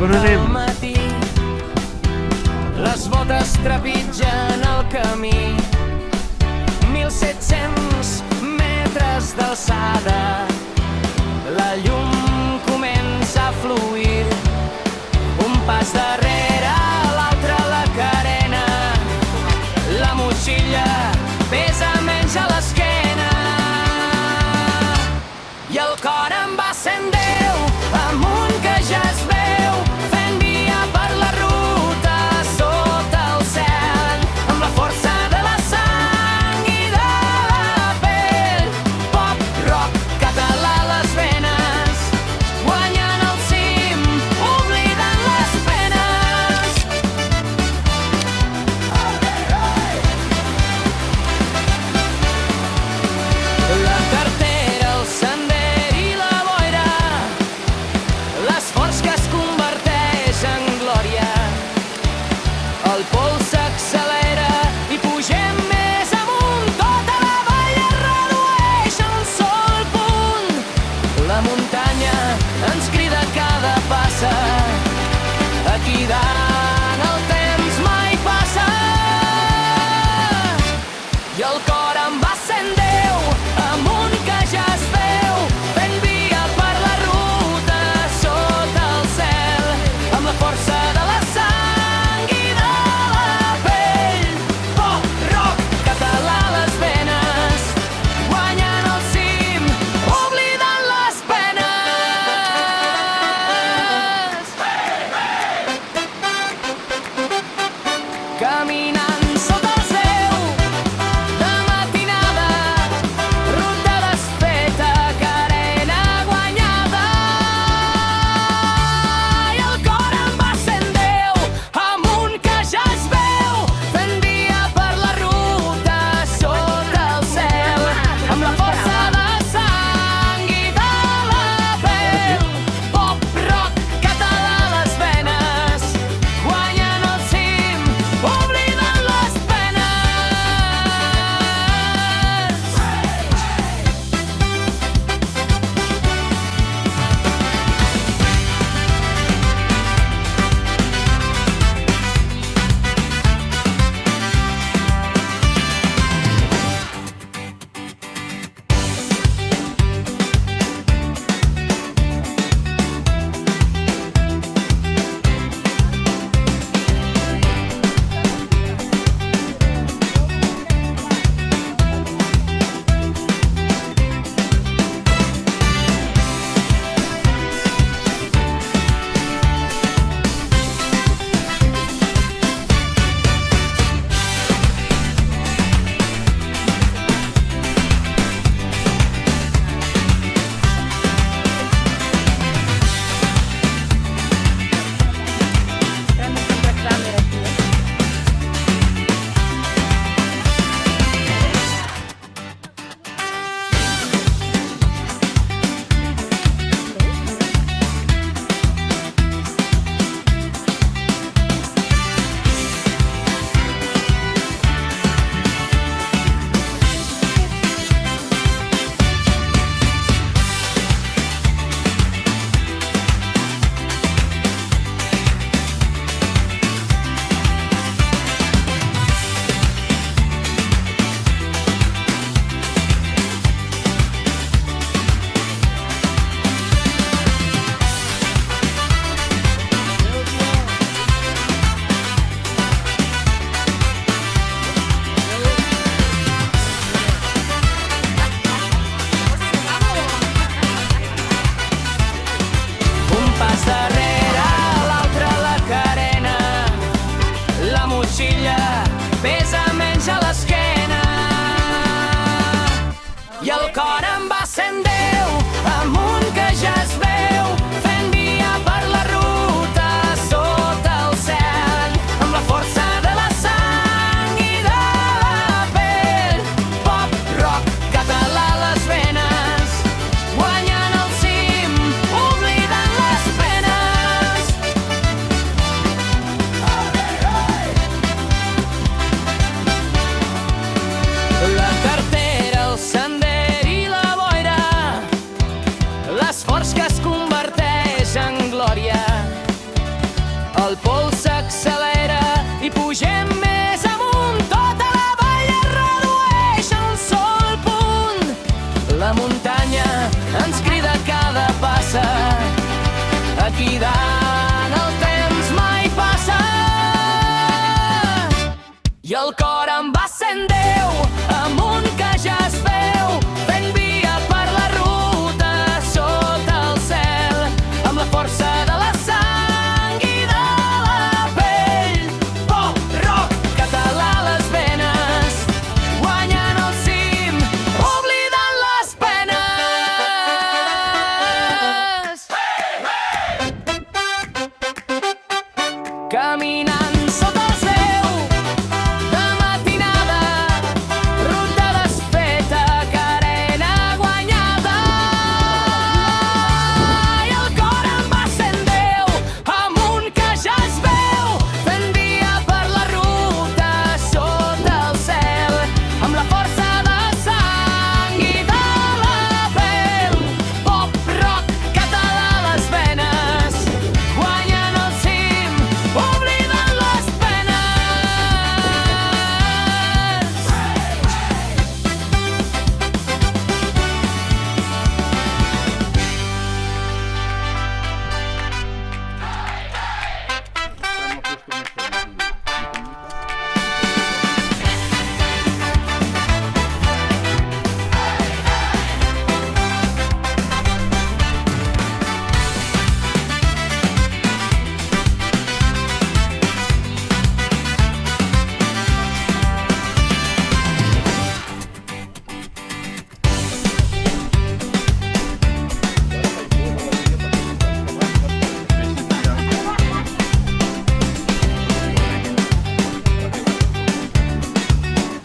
Cap on anem? matí, les botes trepitgen el camí. 1.700 metres d'alçada, la llum comença a fluir. Un pas darrere l'altre, la carena, la motxilla pesa menys a l'esquena. I el cor em va sent Déu, amunt que ja es veu, fent via per la ruta sota el cel, amb la força de la sang i de la pell. Pop, rock, català a les venes, guanyant el cim, oblidant les penes. La cartera, el sender i la boira, l'esforç que es converteix en glòria. El pols s'accelera i pugem més amunt, tota la vall es redueix a un sol punt. La muntanya ens crida a cada passa, aquí dalt el temps mai passa. I el cor em va sent Déu, amunt que ja es veu, fent via per la ruta sota el cel, amb la força de la sang i de la pell. Pop, rock, català a les venes, guanyant el cim, oblidant les penes. Caminant sota el cel, de matinada, ruta de el cor em va sent Déu, amunt que ja es veu, fent via per la ruta sota el cel, amb la força de la sang i de la pell. Pop, rock, català a les venes, guanyant el cim, oblidant les penes. Caminant sota el cel, de matinada, ruta desfeta, carena guanyada. I el cor em va sent Déu, amunt que ja es veu, fent via per la ruta sota el cel, amb la força de sang i de la pell. Pop, rock, català a les venes, guanyant el cim, oblidant les penes.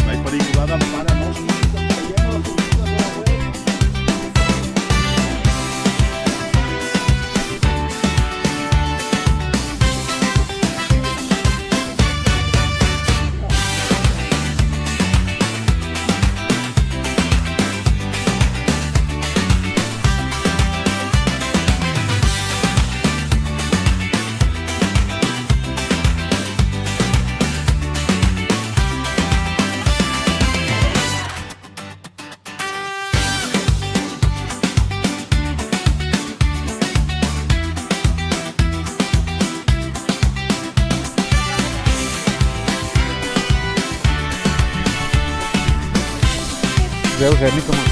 La pel·lícula d'en Pare Nostre. Veus, Emi, com el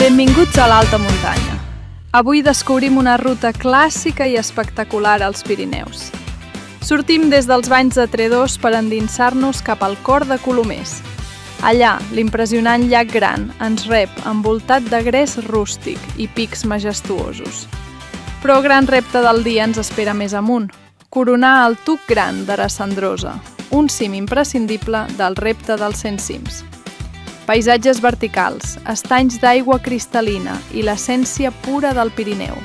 Benvinguts a l'alta muntanya. Avui descobrim una ruta clàssica i espectacular als Pirineus. Sortim des dels Banys de Tredòs per endinsar-nos cap al cor de Colomers. Allà, l'impressionant llac Gran ens rep envoltat de gres rústic i pics majestuosos. Però el gran repte del dia ens espera més amunt, coronar el Tuc Gran d'Aracendrosa, un cim imprescindible del repte dels 100 cims. Paisatges verticals, estanys d'aigua cristal·lina i l'essència pura del Pirineu.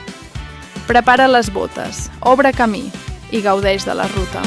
Prepara les botes, obre camí i gaudeix de la ruta.